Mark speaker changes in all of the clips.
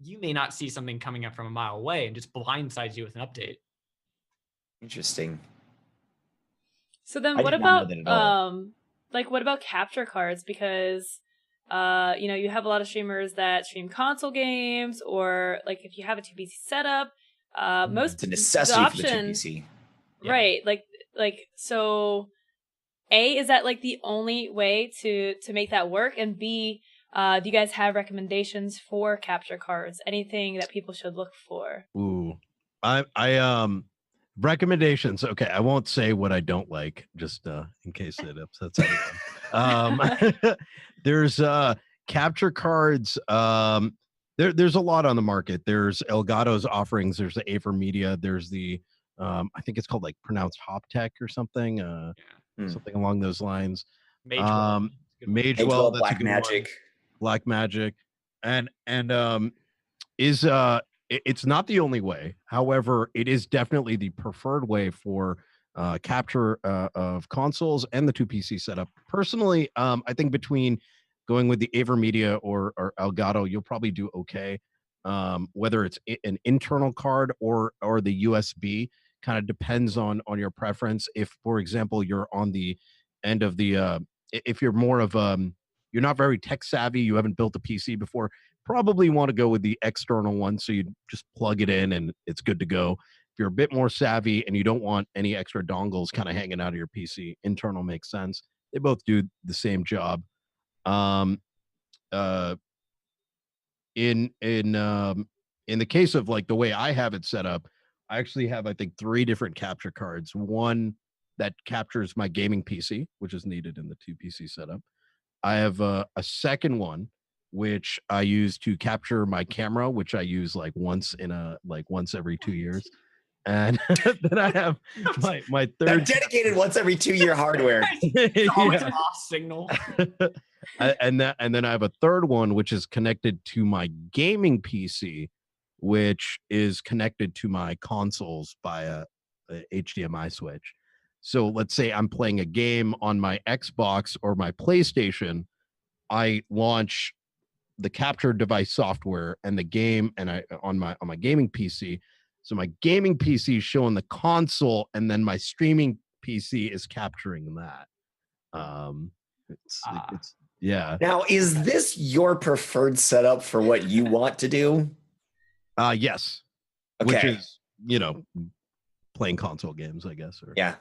Speaker 1: you may not see something coming up from a mile away and just blindsides you with an update.
Speaker 2: Interesting.
Speaker 3: So then
Speaker 2: I
Speaker 3: what
Speaker 2: did not know
Speaker 3: about
Speaker 2: that at all.
Speaker 3: like what about capture cards? Because you know, you have a lot of streamers that stream console games, or like if you have a 2PC setup, most
Speaker 2: It's a
Speaker 3: the
Speaker 2: necessity for the
Speaker 3: option
Speaker 2: 2PC.
Speaker 1: Yeah.
Speaker 3: right, like so A, is that like the only way to make that work? And B, do you guys have recommendations for capture cards? Anything that people should look for?
Speaker 4: Ooh, I recommendations. Okay, I won't say what I don't like, just in case it upsets anyone. There's capture cards. There's a lot on the market. There's Elgato's offerings. There's the Avermedia. There's the I think it's called like pronounced Hoptech or something. Something along those lines.
Speaker 1: Magewell.
Speaker 4: Magewell, that's a
Speaker 2: Black
Speaker 4: good
Speaker 2: Magic.
Speaker 4: one. Black Magic, and is it's not the only way. However, it is definitely the preferred way for capture of consoles and the 2PC setup. Personally, I think between going with the Avermedia or Elgato, you'll probably do okay. Whether it's an internal card or the USB, kind of depends on your preference. If, for example, you're on the end of the if you're more of you're not very tech savvy, you haven't built a PC before, probably want to go with the external one. So you just plug it in and it's good to go. If you're a bit more savvy and you don't want any extra dongles kind of hanging out of your PC, internal makes sense. They both do the same job. Um, uh, in the case of like the way I have it set up, I actually have I think 3 different capture cards. One that captures my gaming PC, which is needed in the 2PC setup. I have a second one which I use to capture my camera, which I use like once every 2 years. And then I have my
Speaker 2: That
Speaker 4: third
Speaker 2: dedicated once every 2-year hardware.
Speaker 1: It's always an off signal.
Speaker 4: and then I have a third one which is connected to my gaming PC, which is connected to my consoles by a HDMI switch. So let's say I'm playing a game on my Xbox or my PlayStation, I launch the capture device software and the game and I on my gaming PC. So my gaming PC is showing the console and then my streaming PC is capturing that. It's yeah.
Speaker 2: Now, is this your preferred setup for what you want to do?
Speaker 4: Yes.
Speaker 2: Okay.
Speaker 4: Which is, playing console games, I guess.
Speaker 2: Yeah.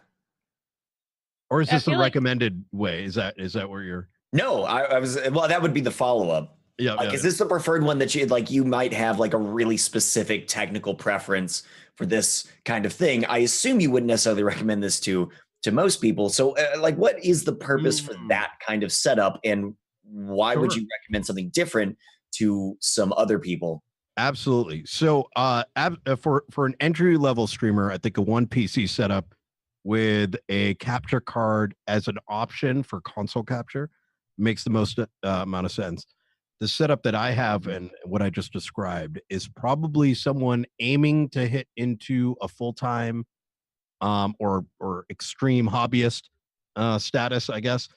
Speaker 4: Or is this the recommended way? Is that where you're?
Speaker 2: No, I was. Well, that would be the follow up.
Speaker 4: Yeah.
Speaker 2: Like, is this the preferred one that you might have like a really specific technical preference for this kind of thing? I assume you wouldn't necessarily recommend this to most people. So, like, what is the purpose for that kind of setup, and why would you recommend something different to some other people?
Speaker 4: Absolutely. So, for an entry level streamer, I think a 1 PC setup with a capture card as an option for console capture makes the most amount of sense. The setup that I have and what I just described is probably someone aiming to hit into a full-time or extreme hobbyist status, I guess.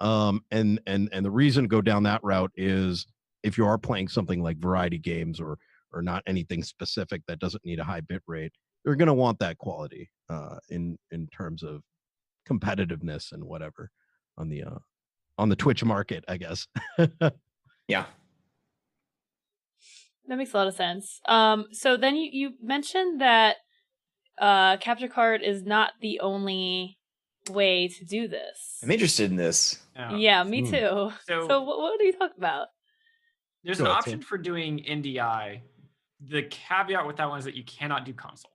Speaker 4: And the reason to go down that route is if you are playing something like variety games or not anything specific that doesn't need a high bit rate, you're going to want that quality in terms of competitiveness and whatever on the Twitch market, I guess.
Speaker 2: Yeah.
Speaker 3: That makes a lot of sense. So then you mentioned that capture card is not the only way to do this.
Speaker 2: I'm interested in this.
Speaker 3: Yeah, me too. So what are you talking about?
Speaker 1: There's an option for doing NDI. The caveat with that one is that you cannot do console.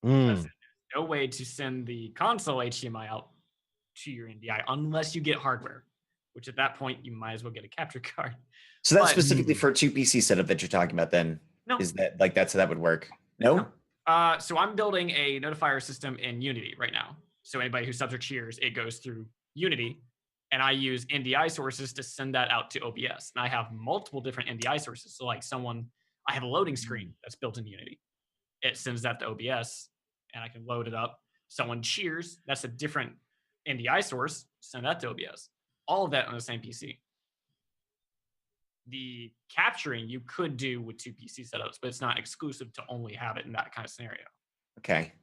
Speaker 1: There's no way to send the console HDMI out to your NDI unless you get hardware, which at that point you might as well get a capture card.
Speaker 2: So that's specifically for a 2PC setup that you're talking about then?
Speaker 1: No.
Speaker 2: Is that like that's how that would work? No?
Speaker 1: So I'm building a notifier system in Unity right now. So anybody who subs or cheers, it goes through Unity, and I use NDI sources to send that out to OBS. And I have multiple different NDI sources. So like I have a loading screen that's built in Unity. It sends that to OBS, and I can load it up. Someone cheers, that's a different NDI source, send that to OBS. All of that on the same PC. the capturing you could do with 2 PC setups, but it's not exclusive to only have it in that kind of scenario.
Speaker 2: Okay.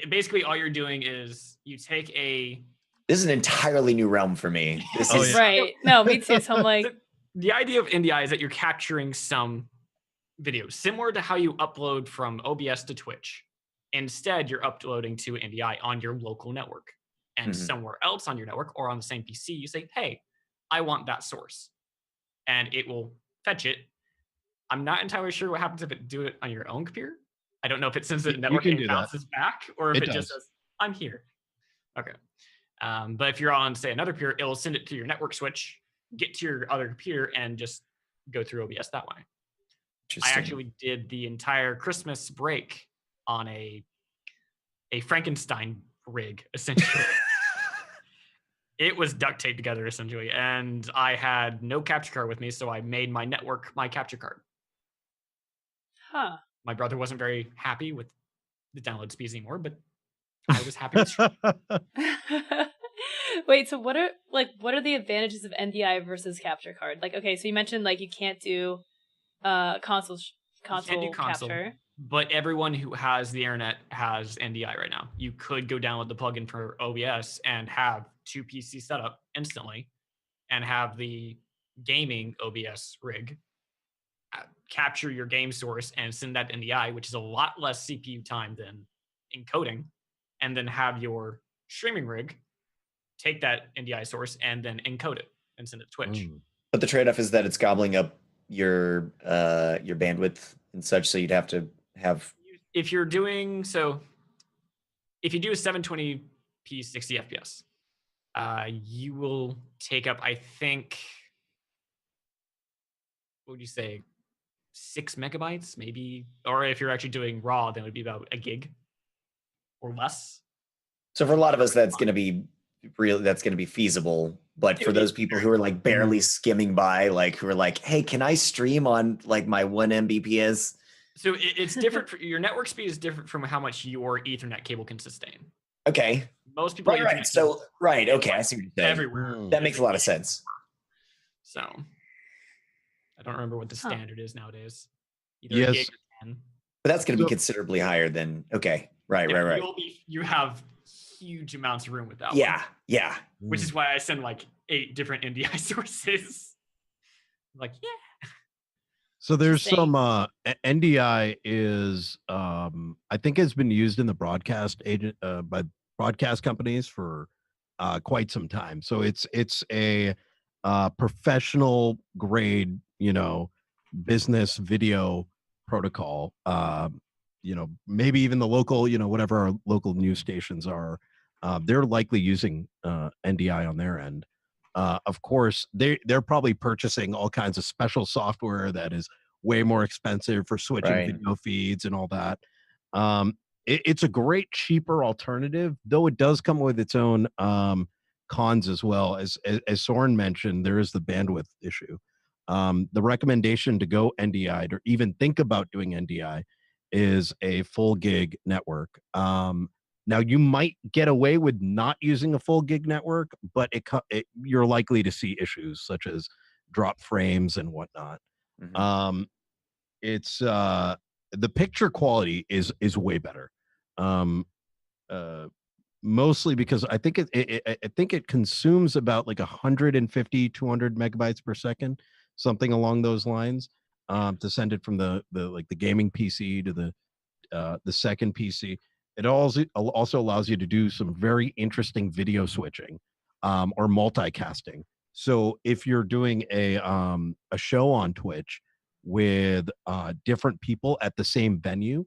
Speaker 1: Basically, all you're doing is you take a.
Speaker 2: This is an entirely new realm for me. This is
Speaker 3: Right. No, me too. So I'm like,
Speaker 1: the idea of NDI is that you're capturing some video similar to how you upload from OBS to Twitch. Instead, you're uploading to NDI on your local network, and somewhere else on your network or on the same PC, you say, "Hey, I want that source," and it will fetch it. I'm not entirely sure what happens if it do it on your own computer. I don't know if it sends it to the network and bounces back, or if it just says, "I'm here." Okay. But if you're on, say, another computer, it'll send it to your network switch, get to your other computer, and just go through OBS that way. I actually did the entire Christmas break on a Frankenstein rig, essentially. It was duct taped together, essentially, and I had no capture card with me, so I made my network my capture card.
Speaker 3: huh.
Speaker 1: My brother wasn't very happy with the download speeds anymore, but I was happy with it.
Speaker 3: Wait, so what are the advantages of NDI versus capture card? Like, okay, so you mentioned like you can't do console capture.
Speaker 1: But everyone who has the internet has NDI right now. You could go download the plugin for OBS and have 2 PC setup instantly, and have the gaming OBS rig capture your game source and send that to NDI, which is a lot less CPU time than encoding, and then have your streaming rig take that NDI source and then encode it and send it to Twitch.
Speaker 2: But the trade-off is that it's gobbling up your bandwidth and such, so you'd have to have.
Speaker 1: If you're doing so, if you do a 720p 60 FPS, you will take up, I think, what would you say, 6 megabytes, maybe? Or if you're actually doing raw, then it would be about a gig or less.
Speaker 2: So for a lot of us, that's going to be feasible. But for those people who are like barely skimming by, like who are like, "Hey, can I stream on like my 1 Mbps?"
Speaker 1: So it's different. Your network speed is different from how much your Ethernet cable can sustain.
Speaker 2: Okay.
Speaker 1: Most people.
Speaker 2: Right. So right. Okay, I see what you're saying.
Speaker 1: Everywhere.
Speaker 2: That makes a lot of sense.
Speaker 1: So I don't remember what the standard is nowadays.
Speaker 4: Either yes.
Speaker 1: A gig or 10.
Speaker 2: But that's going to be considerably higher than. Okay. Right.
Speaker 1: You have huge amounts of room with that.
Speaker 2: Yeah.
Speaker 1: Which is why I send like 8 different NDI sources. Like, yeah.
Speaker 4: So there's some NDI is I think has been used in the broadcast agent by broadcast companies for quite some time. So it's a professional grade, business video protocol. Maybe even the local, whatever our local news stations are, they're likely using NDI on their end. Of course, they're probably purchasing all kinds of special software that is way more expensive for switching video feeds and all that. It's a great, cheaper alternative, though it does come with its own cons as well. As Soren mentioned, there is the bandwidth issue. The recommendation to go NDI or even think about doing NDI is a full gig network. Now, you might get away with not using a full gig network, but you're likely to see issues such as drop frames and whatnot. It's the picture quality is way better, mostly because I think it consumes about like 150, 200 megabytes per second, something along those lines, to send it from the gaming PC to the second PC. It also allows you to do some very interesting video switching, or multicasting. So if you're doing a show on Twitch with different people at the same venue,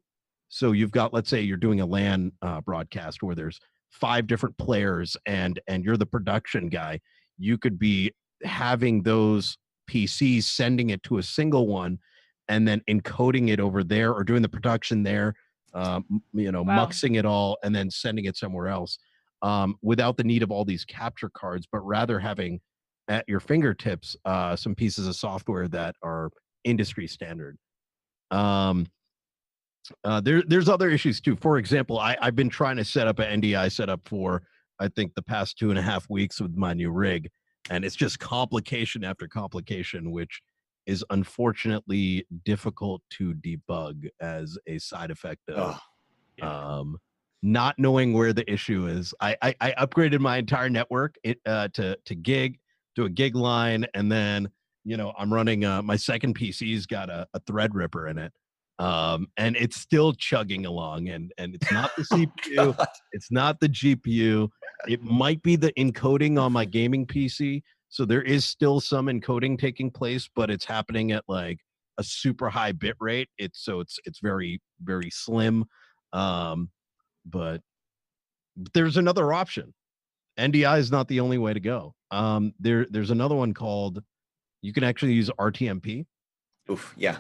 Speaker 4: so you've got, let's say you're doing a LAN broadcast where there's 5 different players and you're the production guy, you could be having those PCs sending it to a single one and then encoding it over there, or doing the production there, muxing it all and then sending it somewhere else, without the need of all these capture cards, but rather having at your fingertips some pieces of software that are industry standard. There's other issues too. For example, I've been trying to set up an NDI setup for, I think, the past 2.5 weeks with my new rig, and it's just complication after complication, which is unfortunately difficult to debug as a side effect of not knowing where the issue is. I upgraded my entire network to gig, to a gig line, and then I'm running my second PC's got a Threadripper in it, and it's still chugging along, and it's not the CPU, it's not the GPU, it might be the encoding on my gaming PC. So there is still some encoding taking place, but it's happening at like a super high bit rate. It's very, very slim. But there's another option. NDI is not the only way to go. There's another one called, you can actually use RTMP.
Speaker 2: Oof, yeah.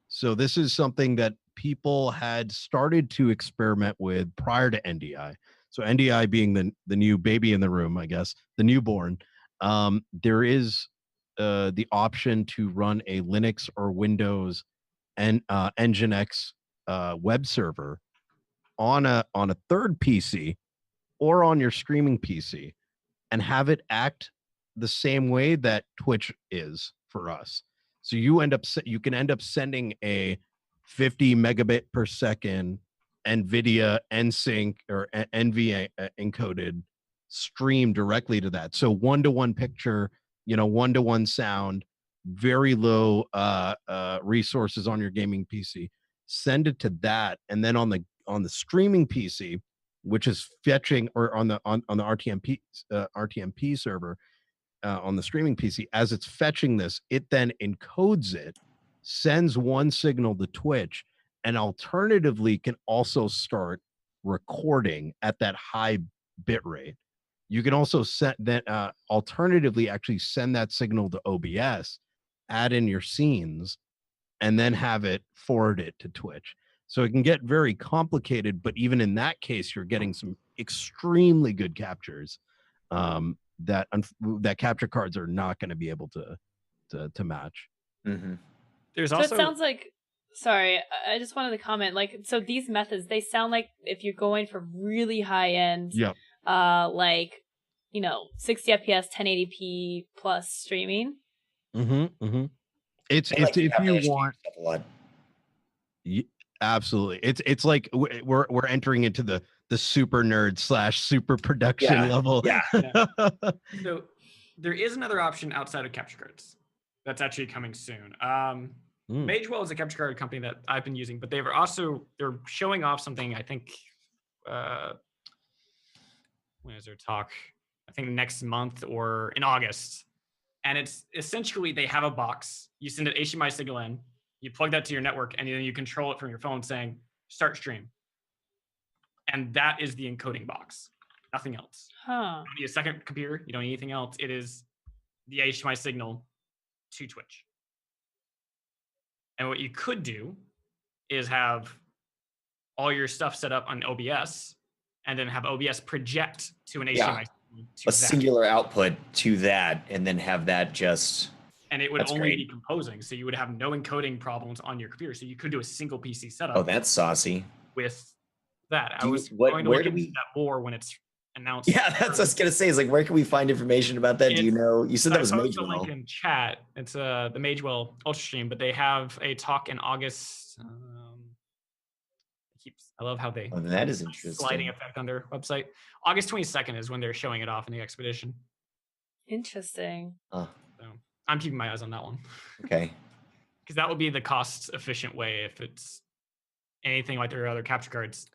Speaker 4: So this is something that people had started to experiment with prior to NDI. So NDI being the new baby in the room, I guess, the newborn. There is the option to run a Linux or Windows and Nginx web server on a third PC or on your streaming PC, and have it act the same way that Twitch is for us. So you can end up sending a 50 megabit per second NVIDIA NSYNC or NVA encoded stream directly to that. So 1-to-1 picture, 1-to-1 sound, very low resources on your gaming PC. Send it to that, and then on the streaming PC, which is fetching, or on the RTMP server on the streaming PC, as it's fetching this, it then encodes it, sends one signal to Twitch, and alternatively can also start recording at that high bit rate. You can also set that alternatively actually send that signal to OBS, add in your scenes, and then have it forward it to Twitch. So it can get very complicated, but even in that case, you're getting some extremely good captures that capture cards are not going to be able to match.
Speaker 2: Mm-hmm.
Speaker 1: There's
Speaker 3: So
Speaker 1: also,
Speaker 3: it sounds like, sorry, I just wanted to comment, like, so these methods, they sound like if you're going for really high end, like, 60 FPS, 1080p plus streaming.
Speaker 4: It's
Speaker 2: Like
Speaker 4: if you want
Speaker 2: a lot.
Speaker 4: Absolutely. It's like we're entering into the super nerd / super production level.
Speaker 2: Yeah.
Speaker 1: So there is another option outside of capture cards that's actually coming soon. Magewell is a capture card company that I've been using, but they're showing off something, I think, when is their talk? I think next month or in August. And it's essentially, they have a box. You send an HDMI signal in, you plug that to your network, and then you control it from your phone saying, start stream. And that is the encoding box, nothing else.
Speaker 3: Huh.
Speaker 1: You don't need a second computer, you don't need anything else. It is the HDMI signal to Twitch. And what you could do is have all your stuff set up on OBS, and then have OBS project to an HDMI signal.
Speaker 2: A singular output to that, and then have that just...
Speaker 1: And it would only be composing, so you would have no encoding problems on your computer. So you could do a single PC setup.
Speaker 2: Oh, that's saucy.
Speaker 1: With that. I was going to look into that more when it's announced.
Speaker 2: Yeah, that's what I was going to say. Is like, where can we find information about that? Do you know? You said that was Magewell. I posted a link
Speaker 1: in chat. It's the Magewell Ultra Stream, but they have a talk in August. I love how they...
Speaker 2: Oh, that is interesting.
Speaker 1: Sliding effect on their website. August 22nd is when they're showing it off in the expedition.
Speaker 3: Interesting.
Speaker 1: So I'm keeping my eyes on that one.
Speaker 2: Okay.
Speaker 1: Because that would be the cost-efficient way if it's anything like their other capture cards.